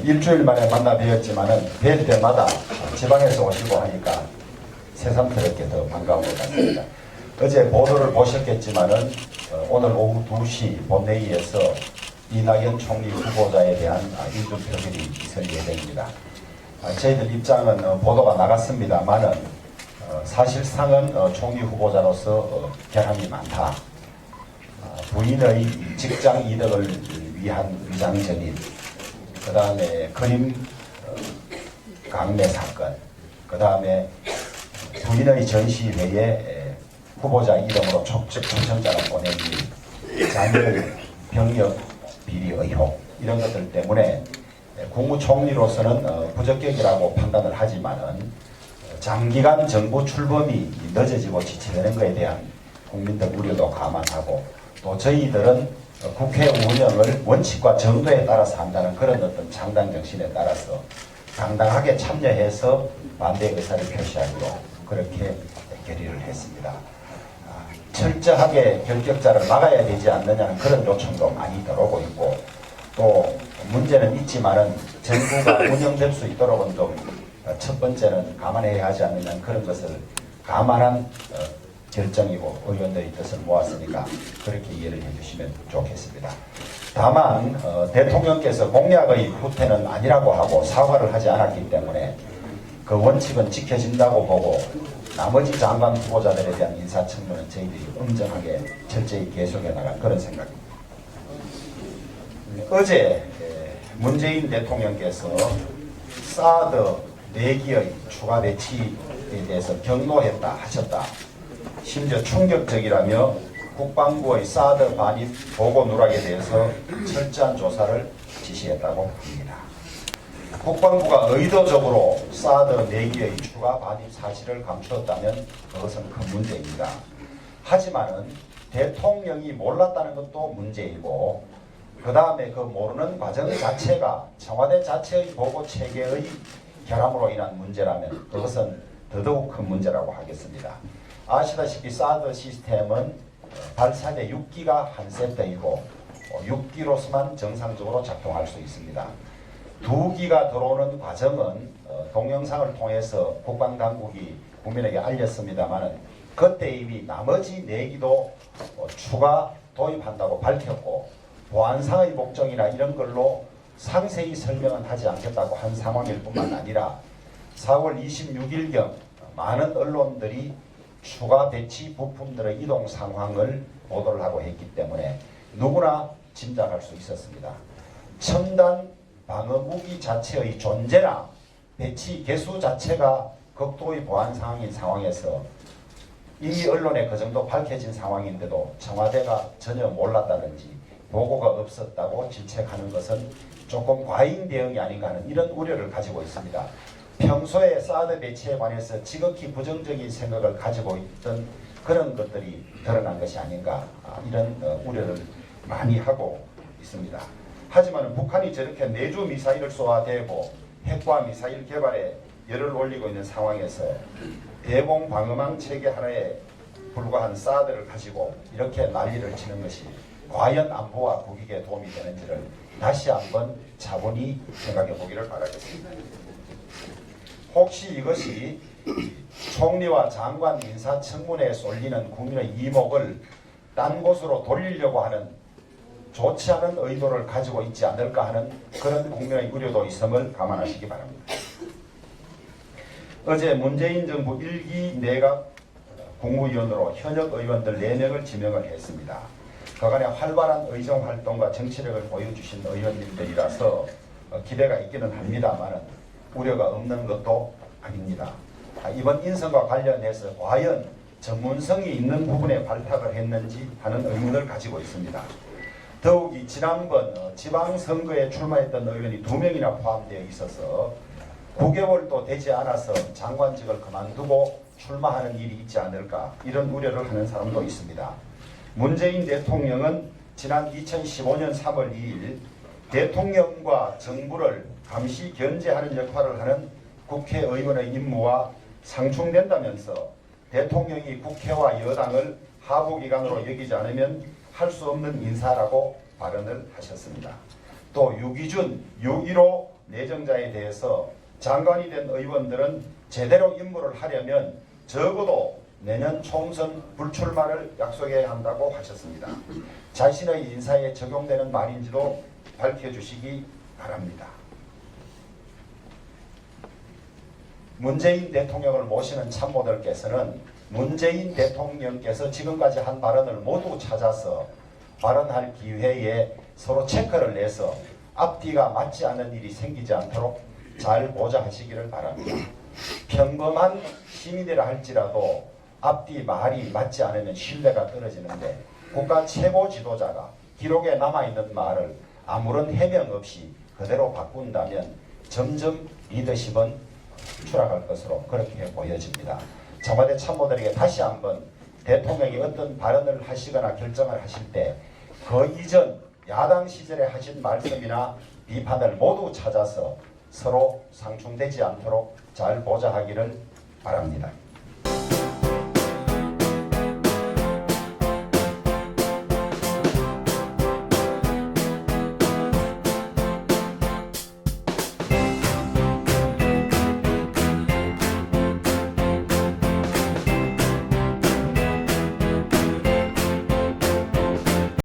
일주일 만에 만나 뵈었지만은 뵐 때마다 지방에서 오시고 하니까 새삼스럽게 더 반가운 것 같습니다. 어제 보도를 보셨겠지만은 오늘 오후 2시 본회의에서 이낙연 총리 후보자에 대한 인준 표결이 있을 예정입니다. 저희들 입장은 보도가 나갔습니다만은 사실상은 총리 후보자로서 결함이 많다. 부인의 직장 이득을 위한 위장전입, 그 다음에 그림 강매 사건, 그 다음에 부인의 전시회에 후보자 이름으로 초청장을 보내기, 자녀 병역 비리 의혹, 이런 것들 때문에 국무총리로서는 부적격이라고 판단을 하지만은 장기간 정부 출범이 늦어지고 지체되는 것에 대한 국민들 우려도 감안하고, 또 저희들은 국회 운영을 원칙과 정도에 따라서 한다는 그런 어떤 창당 정신에 따라서 당당하게 참여해서 반대 의사를 표시하기로 그렇게 결의를 했습니다. 철저하게 결격자를 막아야 되지 않느냐는 그런 요청도 많이 들어오고 있고, 또 문제는 있지만은 정부가 운영될 수 있도록은 좀 첫 번째는 감안해야 하지 않느냐는 그런 것을 감안한 결정이고 의원들의 뜻을 모았으니까 그렇게 이해를 해주시면 좋겠습니다. 다만 대통령께서 공약의 후퇴는 아니라고 하고 사과를 하지 않았기 때문에 그 원칙은 지켜진다고 보고, 나머지 장관 후보자들에 대한 인사청문은 저희들이 엄정하게 철저히 계속해 나갈 그런 생각입니다. 어제 문재인 대통령께서 사드 내기의 추가 배치에 대해서 경로했다 하셨다. 심지어 충격적이라며 국방부의 사드 반입 보고 누락에 대해서 철저한 조사를 지시했다고 합니다. 국방부가 의도적으로 사드 내기의 추가 반입 사실을 감추었다면 그것은 큰 문제입니다. 하지만은 대통령이 몰랐다는 것도 문제이고, 그 다음에 그 모르는 과정 자체가 청와대 자체의 보고 체계의 결함으로 인한 문제라면 그것은 더더욱 큰 문제라고 하겠습니다. 아시다시피 사드 시스템은 발사대 6기가 한 세트이고 6기로서만 정상적으로 작동할 수 있습니다. 2기가 들어오는 과정은 동영상을 통해서 국방당국이 국민에게 알렸습니다만 그때 이미 나머지 4기도 추가 도입한다고 밝혔고, 보안상의 목적이나 이런 걸로 상세히 설명은 하지 않겠다고 한 상황일 뿐만 아니라 4월 26일경 많은 언론들이 추가 배치 부품들의 이동 상황을 보도를 하고 했기 때문에 누구나 짐작할 수 있었습니다. 첨단 방어무기 자체의 존재나 배치 개수 자체가 극도의 보안 상황인 상황에서 이미 언론에 그 정도 밝혀진 상황인데도 청와대가 전혀 몰랐다든지 보고가 없었다고 질책하는 것은 조금 과잉 대응이 아닌가 하는 이런 우려를 가지고 있습니다. 평소에 사드 배치에 관해서 지극히 부정적인 생각을 가지고 있던 그런 것들이 드러난 것이 아닌가, 이런 우려를 많이 하고 있습니다. 하지만 북한이 저렇게 내주 미사일을 쏘아대고 핵과 미사일 개발에 열을 올리고 있는 상황에서 대공 방어망 체계 하나에 불과한 사드를 가지고 이렇게 난리를 치는 것이 과연 안보와 국익에 도움이 되는지를 다시 한번 차분히 생각해 보기를 바라겠습니다. 혹시 이것이 총리와 장관 인사청문회에 쏠리는 국민의 이목을 딴 곳으로 돌리려고 하는 좋지 않은 의도를 가지고 있지 않을까 하는 그런 국민의 우려도 있음을 감안하시기 바랍니다. 어제 문재인 정부 1기 내각 국무위원으로 현역 의원들 4명을 지명을 했습니다. 그간의 활발한 의정활동과 정치력을 보여주신 의원님들이라서 기대가 있기는 합니다만 우려가 없는 것도 아닙니다. 이번 인선과 관련해서 과연 전문성이 있는 부분에 발탁을 했는지 하는 의문을 가지고 있습니다. 더욱이 지난번 지방선거에 출마했던 의원이 2명이나 포함되어 있어서 9개월도 되지 않아서 장관직을 그만두고 출마하는 일이 있지 않을까, 이런 우려를 하는 사람도 있습니다. 문재인 대통령은 지난 2015년 3월 2일 대통령과 정부를 감시 견제하는 역할을 하는 국회의원의 임무와 상충된다면서 대통령이 국회와 여당을 하부기관으로 여기지 않으면 할 수 없는 인사라고 발언을 하셨습니다. 또 유기준, 6.15 내정자에 대해서 장관이 된 의원들은 제대로 임무를 하려면 적어도 내년 총선 불출마를 약속해야 한다고 하셨습니다. 자신의 인사에 적용되는 말인지도 밝혀주시기 바랍니다. 문재인 대통령을 모시는 참모들께서는 문재인 대통령께서 지금까지 한 발언을 모두 찾아서 발언할 기회에 서로 체크를 내서 앞뒤가 맞지 않는 일이 생기지 않도록 잘 보좌하시기를 바랍니다. 평범한 시민이라 할지라도 앞뒤 말이 맞지 않으면 신뢰가 떨어지는데 국가 최고 지도자가 기록에 남아있는 말을 아무런 해명 없이 그대로 바꾼다면 점점 리더십은 추락할 것으로 그렇게 보여집니다. 청와대 참모들에게 다시 한번 대통령이 어떤 발언을 하시거나 결정을 하실 때 그 이전 야당 시절에 하신 말씀이나 비판을 모두 찾아서 서로 상충되지 않도록 잘 보좌하기를 바랍니다.